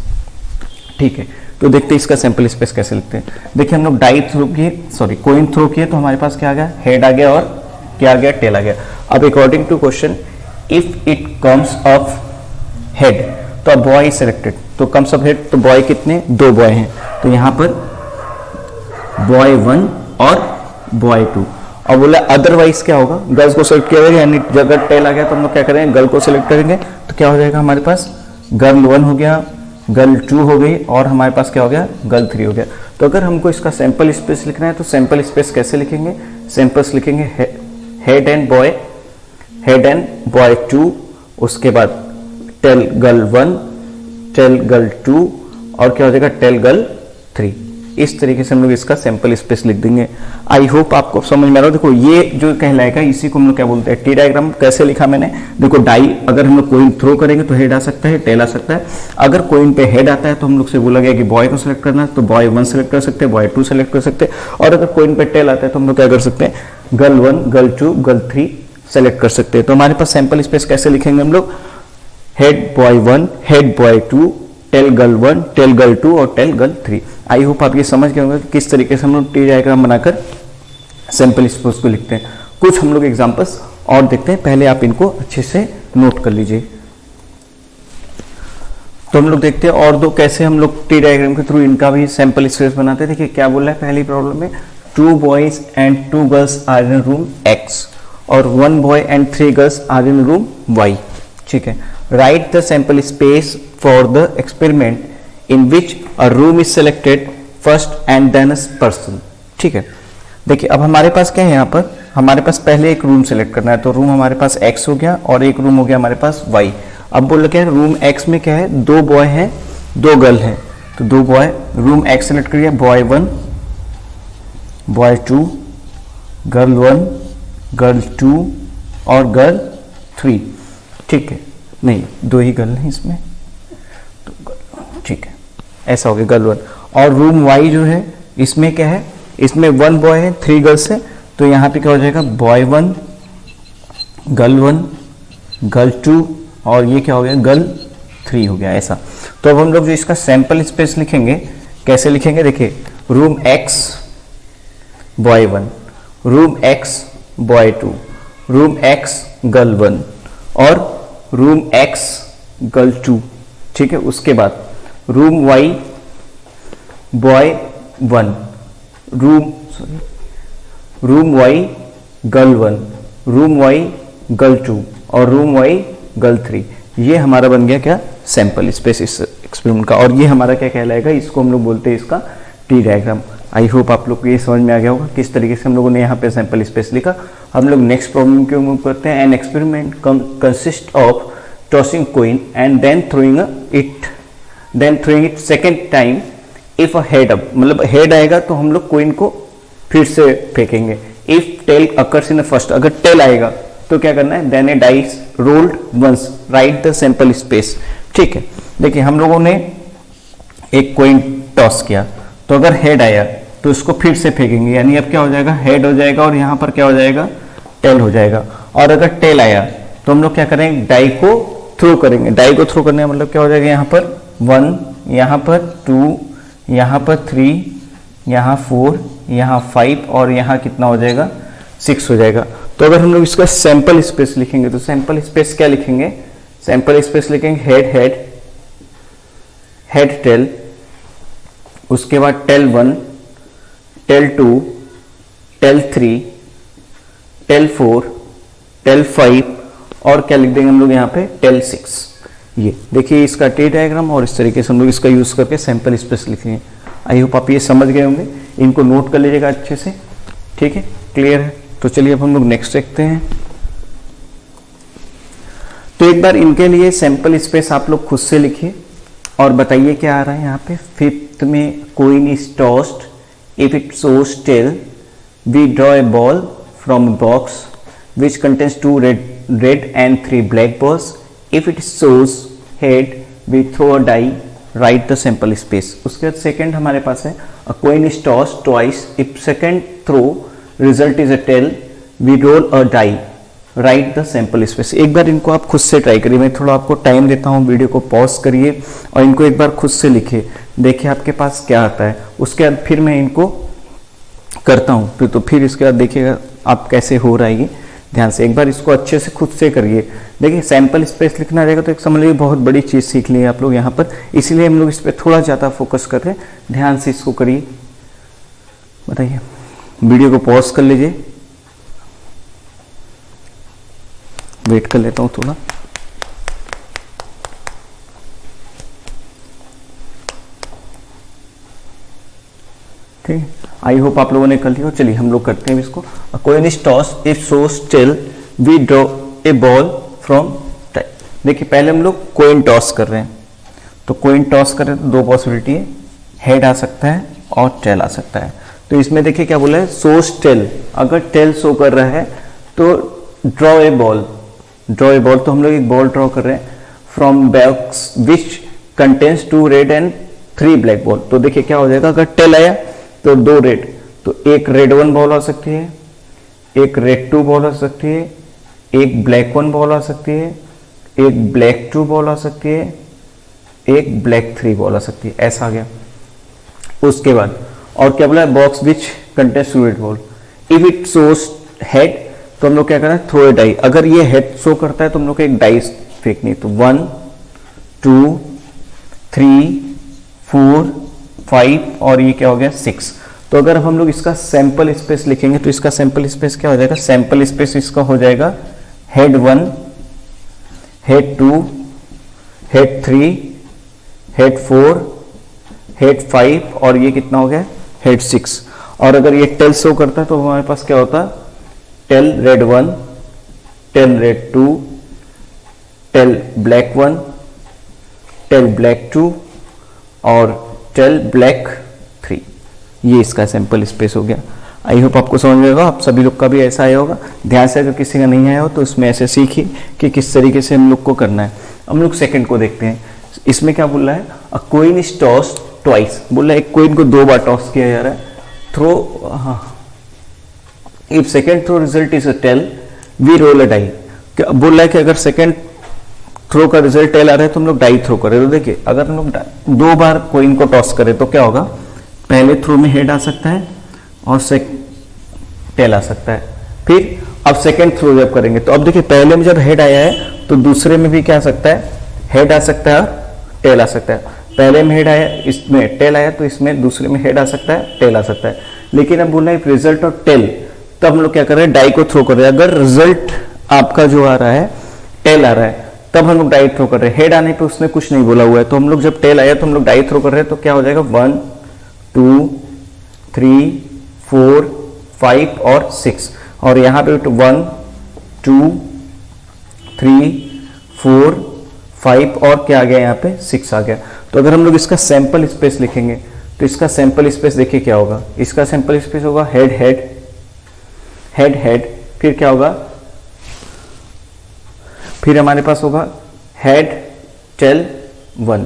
ठीक है। तो देखते हैं इसका सैंपल स्पेस कैसे लिखते हैं। देखिए हम लोग डाई थ्रो किए, सॉरी कोइन थ्रो किए तो हमारे पास क्या आ गया, हेड आ गया और क्या आ गया, टेल आ गया। अब according to question if it comes of head तो बॉय सिलेक्टेड, तो कम्स ऑफ हेड तो बॉय कितने, 2 बॉय हैं, तो यहाँ पर बॉय 1 और बॉय 2। और बोला अदरवाइज क्या होगा, गर्ल्स को सिलेक्ट किया जाएगा, यानी अगर टेल आ गया तो हम लोग क्या करेंगे, गर्ल को सिलेक्ट करेंगे। तो क्या हो जाएगा हमारे पास, गर्ल 1 हो गया, गर्ल 2 हो गई और हमारे पास क्या हो गया, गर्ल 3 हो गया। तो अगर हमको इसका सैंपल स्पेस लिखना है तो सैंपल स्पेस कैसे लिखेंगे, सैंपल्स लिखेंगे हेड एंड बॉय 2, उसके बाद टेल गर्ल 1, टेल गर्ल 2 और क्या हो जाएगा, टेल गर्ल 3। इस तरीके से हम लोग इसका सैंपल स्पेस लिख देंगे। आई होप आपको समझ में आ रहा हो। देखो ये जो कहलाएगा इसी को हम लोग क्या बोलते हैं, टी डायग्राम। कैसे लिखा मैंने, देखो डाई अगर हम लोग कोइन थ्रो करेंगे तो हेड आ सकता है, टेल आ सकता है। अगर कोइन पे हेड आता है तो हम लोग से बोला गया कि बॉय को सिलेक्ट करना है तो बॉय 1 सेलेक्ट कर सकते हैं, बॉय 2 सेलेक्ट कर सकते हैं। और अगर कोइन पे टेल आता है तो हम लोग क्या कर सकते हैं, गर्ल 1, गर्ल 2, गर्ल 3 सेलेक्ट कर सकते हैं। तो हमारे पास सैंपल स्पेस कैसे लिखेंगे हम लोग, head boy 1, head boy 2, tail girl 1, tail girl 2 और टेल गर्ल 3। आई होप आप ये समझ गए होंगे कि किस तरीके से हम लोग टी डायग्राम बनाकर सैंपल स्पेस को लिखते हैं। कुछ हम लोग एग्जांपल्स और देखते हैं, पहले आप इनको अच्छे से नोट कर लीजिए। तो हम लोग देखते हैं और दो कैसे हम लोग टी डायग्राम के थ्रू इनका भी सैंपल स्पेस बनाते हैं। देखिए क्या बोल रहा है पहली प्रॉब्लम में, 2 boys and 2 girls are in room X और 1 boy and 3 girls are in room Y, ठीक है। Write the sample space for the experiment in which a room is selected first and then a person, ठीक है। देखिए अब हमारे पास क्या है, यहाँ पर हमारे पास पहले एक रूम सेलेक्ट करना है, तो रूम हमारे पास X हो गया और एक रूम हो गया हमारे पास Y। अब बोल रहे हैं रूम X में क्या है, 2 बॉय हैं 2 गर्ल हैं, तो 2 बॉय, रूम X सेलेक्ट करिए, बॉय 1, बॉय 2, गर्ल 1, गर्ल 2 और गर्ल 3, ठीक है। नहीं 2 ही गर्ल हैं इसमें, तो ठीक है, ऐसा हो गया गर्ल 1। और रूम Y जो है इसमें क्या है, इसमें 1 बॉय है 3 गर्ल्स है, तो यहाँ पे क्या हो जाएगा, बॉय 1, गर्ल 2 और ये क्या हो गया, गर्ल 3 हो गया, ऐसा। तो अब हम लोग जो इसका सैंपल स्पेस लिखेंगे कैसे लिखेंगे, देखिए room X boy 1, room X boy 2, room X girl 1 और रूम X गर्ल 2, ठीक है। उसके बाद room Y boy 1, room Y girl 1, room Y girl 2 और रूम Y गर्ल 3। ये हमारा बन गया क्या, सैंपल स्पेस इस एक्सपेरिमेंट का। और ये हमारा क्या कहलाएगा, इसको हम लोग बोलते हैं इसका टी डायग्राम। आई होप आप लोग को ये समझ में आ गया होगा किस तरीके से हम लोगों ने यहाँ पे सैंपल स्पेस लिखा। हम लोग नेक्स्ट प्रॉब्लम की मूव करते हैं। An experiment consist of tossing coin and then throwing it second time if a head up, मतलब हेड आएगा तो हम लोग कोइन को फिर से फेंकेंगे। If tail occurs in first, अगर टेल आएगा तो क्या करना है, then a dice rolled once, right the sample space, ठीक है। देखिए हम लोगों ने एक कोइन टॉस किया, तो अगर हेड आया तो इसको फिर से फेंकेंगे, यानी अब क्या हो जाएगा, हेड हो जाएगा और यहाँ पर क्या हो जाएगा, टेल हो जाएगा। और अगर टेल आया तो हम लोग क्या करेंगे, डाई को थ्रो करेंगे। डाई को थ्रो करने का मतलब क्या हो जाएगा, यहाँ पर 1, यहाँ पर 2, यहाँ पर 3, यहाँ 4, यहाँ 5 और यहाँ कितना हो जाएगा, 6 हो जाएगा। तो अगर हम लोग इसका सैंपल स्पेस लिखेंगे तो सैंपल स्पेस क्या लिखेंगे, सैंपल स्पेस लिखेंगे हेड हेड हेड टेल, उसके बाद tail 1, tail 2, tail 3, tail 4, tail 5 और क्या लिख देंगे हम लोग यहाँ पे, टेल 6। ये देखिए इसका टी डायग्राम, और इस तरीके से हम लोग इसका यूज करके सैंपल स्पेस लिखेंगे। आई होप आप ये समझ गए होंगे, इनको नोट कर लीजिएगा अच्छे से, ठीक है, क्लियर है। तो चलिए अब हम लोग नेक्स्ट देखते हैं। तो एक बार इनके लिए सैंपल स्पेस आप लोग खुद से लिखिए और बताइए क्या आ रहा है यहाँ पे। फिफ्थ में coin is tossed if it shows tail we draw a ball from a box which contains 2 red and 3 black balls. If it shows head we throw a die, right the sample space. उसके बाद second हमारे पास है a coin is tossed twice if second throw result is a tail we roll a die, right the sample space. एक बार इनको आप खुद से ट्राई करिए, मैं थोड़ा आपको टाइम देता हूँ, वीडियो को पॉज करिए और इनको एक बार खुद से लिखिए, देखिए आपके पास क्या आता है। उसके बाद फिर मैं इनको करता हूँ, तो फिर इसके बाद देखिएगा आप कैसे हो रहा है ये। ध्यान से एक बार इसको अच्छे से खुद से करिए। देखिए सैंपल स्पेस लिखना रहेगा तो एक समझ लीजिए बहुत बड़ी चीज़ सीख ली है आप लोग यहाँ पर, इसीलिए हम लोग इस पर थोड़ा ज़्यादा फोकस कर रहे हैं। ध्यान से इसको करिए, बताइए, वीडियो को पॉज कर लीजिए, वेट कर लेता हूँ थोड़ा। ठीक है, आई होप आप लोगों ने कर लिया। चलिए हम लोग करते हैं इसको। Coin is toss if shows tail we draw a ball from type. देखिए पहले हम लोग कोइन टॉस कर रहे हैं, तो कोइन टॉस कर रहे हैं तो दो पॉसिबिलिटी है, हेड आ सकता है और टेल आ सकता है। तो इसमें देखिए क्या बोला है, सोज टेल, अगर टेल शो कर रहा है तो draw a ball, draw a ball, तो हम लोग एक बॉल ड्रॉ कर रहे हैं from box which contains 2 red and 3 black ball. तो देखिए क्या हो जाएगा, अगर टेल आया तो 2 रेड, तो एक रेड 1 बॉल हो सकती है, एक रेड 2 बॉल हो सकती है, एक ब्लैक 1 बॉल हो सकती है, एक ब्लैक 2 बॉल हो सकती है, एक ब्लैक 3 बॉल हो सकती है। ऐसा आ गया। उसके बाद और क्या बोला है, box which contains 2 red ball. If it shows head तो हम लोग क्या करना है, थ्रो ए डाई। अगर ये हेड शो करता है तो हम लोग को एक डाई फेंकनी है, तो 1 2 3 4 5 और ये क्या हो गया 6। तो अगर हम लोग इसका सैंपल स्पेस लिखेंगे तो इसका सैंपल स्पेस क्या हो जाएगा, सैंपल स्पेस इसका हो जाएगा head 1 head 2 head 3 head 4 head 5 और ये कितना हो गया, हेड 6। और अगर ये टेल शो करता है तो हमारे पास क्या होता है, tail red 1, tail red 2, tail black 1, tail black 2 और टेल ब्लैक 3। ये इसका सैंपल स्पेस हो गया। आई होप आपको समझ में होगा, आप सभी लोग का भी ऐसा आया होगा। ध्यान से अगर किसी का नहीं आया हो तो इसमें ऐसे सीखिए कि किस तरीके से हम लोग को करना है। हम लोग सेकंड को देखते हैं। इसमें क्या बोल रहा है, a coin is toss twice, बोल रहा है एक कोइन को 2 बार टॉस किया जा रहा है। Throw, if second throw result is a tail we roll a die. क्या बोल रहा है कि अगर सेकेंड थ्रो का रिजल्ट टेल आ रहा है तो हम लोग डाई थ्रो करें। तो देखिए अगर हम लोग 2 बार कोइन को टॉस करें तो क्या होगा, पहले थ्रो में हेड आ सकता है और टेल आ सकता है। फिर अब सेकेंड थ्रो जब करेंगे तो अब देखिए पहले में जब हेड आया है तो दूसरे में भी क्या आ सकता है, हेड आ सकता है, टेल आ सकता है। पहले में हेड आया, इसमें टेल आया तो इसमें दूसरे में हेड आ सकता है, टेल आ सकता है। लेकिन अब बोलना है रिजल्ट और टेल, तो हम लोग क्या कर रहे हैं, डाई को थ्रो कर रहे हैं। अगर रिजल्ट आपका जो आ रहा है टेल आ रहा है तब हम लोग डाई थ्रो कर रहे हैं। हेड आने पे उसने कुछ नहीं बोला हुआ है, तो हम लोग जब टेल आया तो हम लोग डाई थ्रो कर रहे हैं। तो क्या हो जाएगा, 1 2 3 4 5 और 6। और यहाँ पे 1 2 3 4 5 और क्या आ गया, यहाँ पे 6 आ गया। तो अगर हम लोग इसका सैंपल स्पेस लिखेंगे तो इसका सैंपल स्पेस देखिए क्या होगा, इसका सैंपल स्पेस होगा हेड हेड हेड हेड, फिर क्या होगा, फिर हमारे पास होगा हेड टेल 1,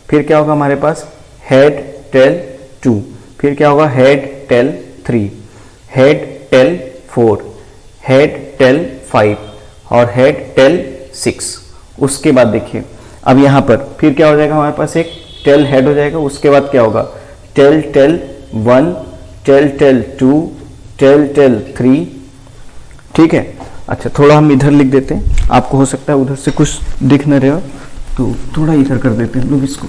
फिर क्या होगा हमारे पास हेड टेल 2, फिर क्या होगा head tail 3, head tail 4, head tail 5 और हेड टेल 6। उसके बाद देखिए अब यहाँ पर फिर क्या हो जाएगा, हमारे पास एक टेल हेड हो जाएगा। उसके बाद क्या होगा, टेल 1, टेल 2, टेल 3, ठीक है। अच्छा थोड़ा हम इधर लिख देते हैं, आपको हो सकता है उधर से कुछ दिख न रहे हो, तो थोड़ा इधर कर देते हैं हम लोग इसको।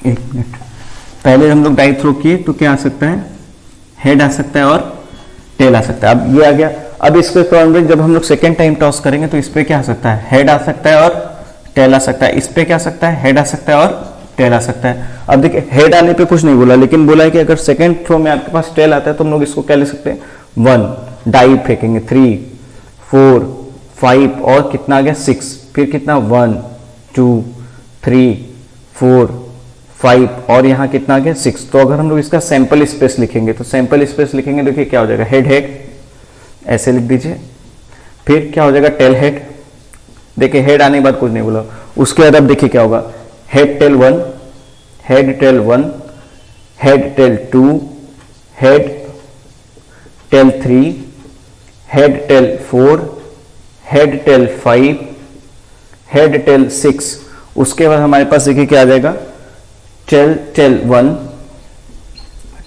एक मिनट, पहले हम लोग डाई थ्रो किए तो क्या आ सकता है, हेड आ सकता है और टेल आ सकता है। अब ये आ गया। अब इसको जब हम लोग सेकेंड टाइम टॉस करेंगे तो इस पे क्या आ सकता है, हेड आ सकता है और टेल आ सकता है। इस पे क्या आ सकता है, हेड आ सकता है और टेल आ सकता है। अब देखिए हेड आने पे कुछ नहीं बोला, लेकिन बोला है कि अगर सेकेंड थ्रो में आपके पास टेल आता है तो हम लोग इसको क्या ले सकते हैं, 1 डाई फेंकेंगे, 3 4 5 और कितना आ गया 6, फिर कितना 1 2 3 4 5 और यहाँ कितना आ गया 6। तो अगर हम लोग इसका सैंपल स्पेस लिखेंगे तो सैंपल स्पेस लिखेंगे, देखिए क्या हो जाएगा, हेड हेड ऐसे लिख दीजिए। फिर क्या हो जाएगा, टेल हेड, देखिए हेड आने के बाद कुछ नहीं बोला। उसके बाद अब देखिए क्या होगा, head tail 1, head tail 1, head tail 2, head tail 3, head tail 4, head tail 5, head tail 6। उसके बाद हमारे पास देखिए क्या आ जाएगा, tail 1,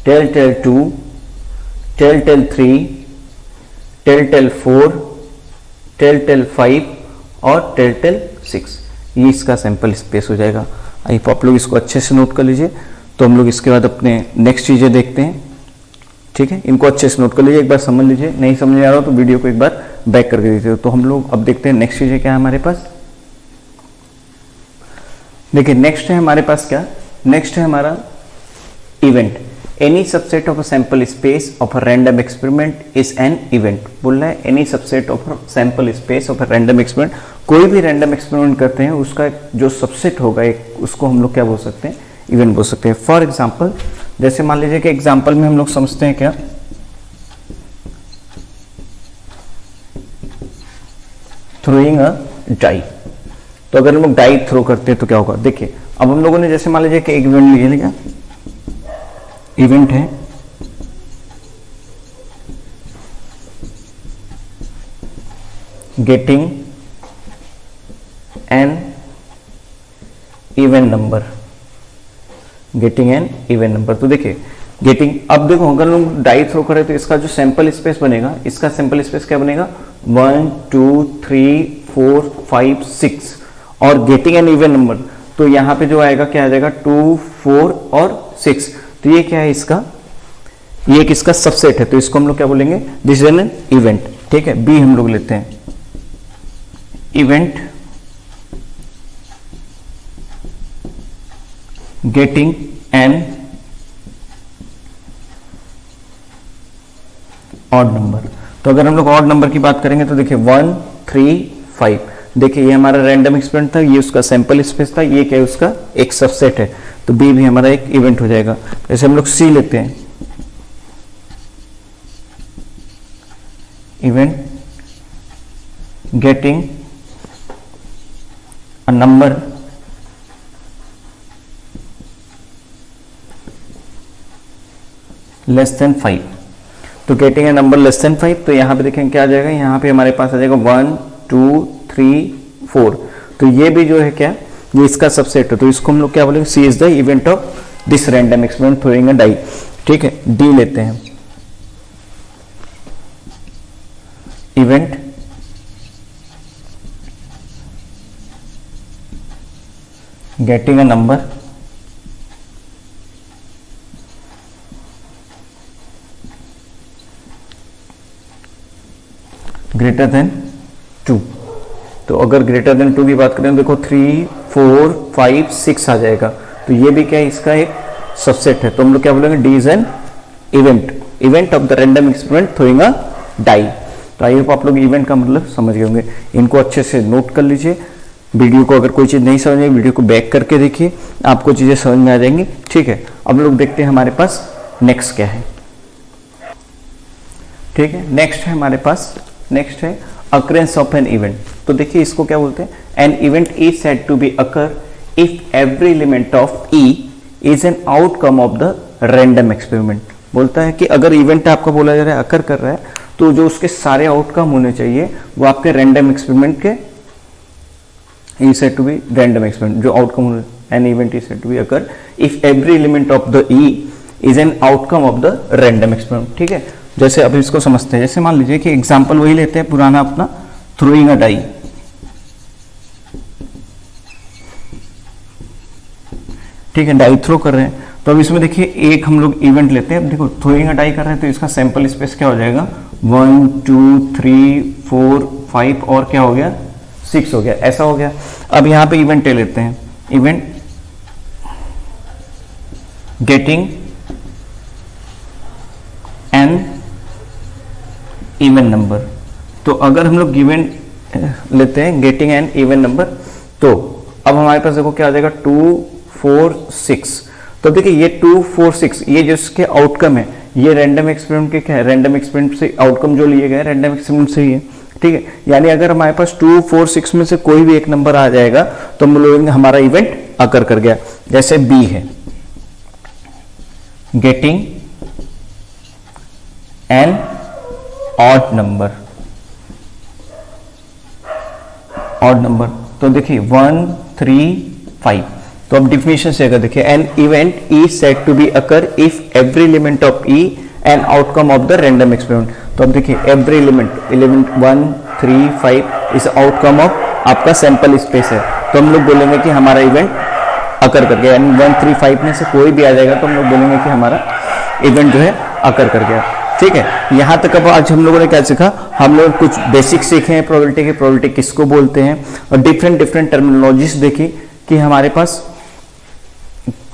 tail 2, tail 3, tail 4, tail 5 और टेल 6। ये इसका सैंपल स्पेस हो जाएगा। आई आप लोग इसको अच्छे से नोट कर लीजिए। तो हम लोग इसके बाद अपने नेक्स्ट चीजें देखते हैं, ठीक है। इनको अच्छे से नोट कर लीजिए, एक बार समझ लीजिए, नहीं समझ आ रहा हो तो वीडियो को एक बार बैक करके दीजिए। तो हम लोग अब देखते हैं नेक्स्ट चीजें क्या है हमारे पास। देखिए नेक्स्ट है हमारे पास क्या, नेक्स्ट है हमारा event. Any subset of a sample space of a random experiment is an event. बोल रहा है any subset of a sample space of a random experiment. कोई भी रैंडम एक्सपेरिमेंट करते हैं उसका जो सबसेट होगा एक, उसको हम लोग क्या बोल सकते हैं, इवेंट बोल सकते हैं। फॉर एग्जाम्पल जैसे मान लीजिए कि एग्जाम्पल में हम लोग समझते हैं क्या, थ्रोइंग अ डाई। तो अगर हम लोग डाई थ्रो करते हैं तो क्या होगा, देखिए अब हम लोगों ने जैसे मान लीजिए कि एक इवेंट ले लिया, इवेंट है getting an even number, getting an even number. तो देखिए गेटिंग, अब देखो अगर लोग डाई थ्रो करें तो इसका जो सैंपल स्पेस बनेगा, इसका सैंपल स्पेस क्या बनेगा, 1 2 3 4 5 6 और गेटिंग एन इवन नंबर। तो यहां पे जो आएगा क्या आ जाएगा, 2 4 और 6। तो ये क्या है इसका, ये एक इसका सबसेट है। तो इसको हम लोग क्या बोलेंगे, दिस इज एन इवेंट, ठीक है। बी हम लोग लेते हैं, event getting an odd number. तो अगर हम लोग ऑड नंबर की बात करेंगे तो देखिए 1 3 5, देखिए ये हमारा रैंडम एक्सपेरिमेंट था, ये उसका सैंपल स्पेस था, ये क्या है उसका एक सबसेट है। तो बी भी हमारा एक इवेंट हो जाएगा। जैसे हम लोग सी लेते हैं, event getting a number less than 5। तो getting a number less than 5, तो यहां पे देखेंगे क्या आ जाएगा, यहां पे हमारे पास आ जाएगा 1 2 3 4। तो ये भी जो है क्या, ये इसका सबसेट है। तो इसको हम लोग क्या बोलेंगे, C is the event of this random experiment throwing a die, ठीक है। डी लेते हैं, event getting a number greater than 2। तो अगर ग्रेटर देन 2 की बात करें तो देखो 3 4 5 6 आ जाएगा। तो ये भी क्या है, इसका एक सबसेट है। तो हम लोग क्या बोलेंगे, D is an event, event of the random experiment throwing a die. तो आई होप आप लोग इवेंट का मतलब समझ गए होंगे। इनको अच्छे से नोट कर लीजिए। वीडियो को अगर कोई चीज़ नहीं समझ आई, वीडियो को बैक करके देखिए, आपको चीज़ें समझ में आ जाएंगी, ठीक है। अब लोग देखते हैं हमारे पास नेक्स्ट क्या है, ठीक है। नेक्स्ट है हमारे पास, नेक्स्ट है अकरेंस ऑफ एन इवेंट। तो देखिए इसको क्या बोलते हैं, an event is said to be occur if every element of E is an outcome of the random experiment. बोलता है कि अगर इवेंट आपका बोला जा रहा है, अकर कर रहा है, तो जो उसके सारे आउटकम होने चाहिए वो आपके रैंडम एक्सपेरिमेंट के E said to be random experiment, जो outcome an event E said to be occur if every element of the E is an outcome of the random experiment. ठीक है, जैसे अब इसको समझते हैं। जैसे मान लीजिए कि एग्जाम्पल वही लेते हैं पुराना अपना, थ्रोइंग अ डाई। ठीक है, डाई थ्रो कर रहे हैं, तो अब इसमें देखिए एक हम लोग इवेंट लेते हैं। अब देखो थ्रोइंग अ डाई कर रहे हैं तो इसका सैंपल स्पेस क्या हो जाएगा, 1 2 3 4 5 और क्या हो गया 6 हो गया, ऐसा हो गया। अब यहां पे इवेंट ले लेते हैं, event getting an even number. तो अगर हम लोग गिवन लेते हैं गेटिंग एन इवन नंबर, तो अब हमारे पास देखो क्या आ जाएगा 2 4 6। तो देखिए ये 2 4 6 ये जो इसके आउटकम है, ये रैंडम एक्सपेरिमेंट के क्या है, रैंडम एक्सपेरिमेंट से आउटकम जो लिए गए रैंडम एक्सपेरिमेंट से ही है। ठीक है, यानी अगर हमारे पास 2 4 6 में से कोई भी एक नंबर आ जाएगा तो हम लोग हमारा इवेंट अकर कर गया। जैसे बी है, getting an odd number, odd number. तो देखिए 1 3 5। तो अब डिफिनेशन से अगर देखिए an event E said to be occur if every element of E an outcome of the random experiment. तो अब देखिए every element 1 3 5 is outcome of आपका सैंपल स्पेस है, तो हम लोग बोलेंगे कि हमारा इवेंट अकर कर गया। यानी 1 3 5 में से कोई भी आ जाएगा तो हम लोग बोलेंगे कि हमारा इवेंट जो है अकर कर गया। ठीक है, यहां तक अब आज हम लोगों ने क्या सीखा, हम लोग कुछ बेसिक सीखे हैं प्रोबेबिलिटी के, प्रोबेबिलिटी किसको बोलते हैं, और डिफरेंट टर्मिनोलॉजीज देखी कि हमारे पास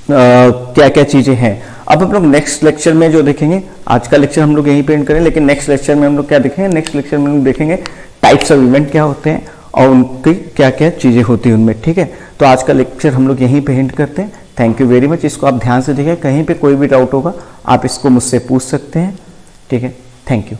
क्या क्या चीजें हैं। अब हम लोग नेक्स्ट लेक्चर में जो देखेंगे, आज का लेक्चर हम लोग यहीं पे एंड करें, लेकिन नेक्स्ट लेक्चर में हम लोग क्या देखेंगे, नेक्स्ट लेक्चर में हम लोग देखेंगे टाइप्स ऑफ इवेंट क्या होते हैं और उनकी क्या क्या चीजें होती हैं उनमें। ठीक है, तो आज का लेक्चर हम लोग यहीं पे एंड करते हैं। Thank you very much. इसको आप ध्यान से देखिए, कहीं पे कोई भी डाउट होगा आप इसको मुझसे पूछ सकते हैं। ठीक है, थैंक यू।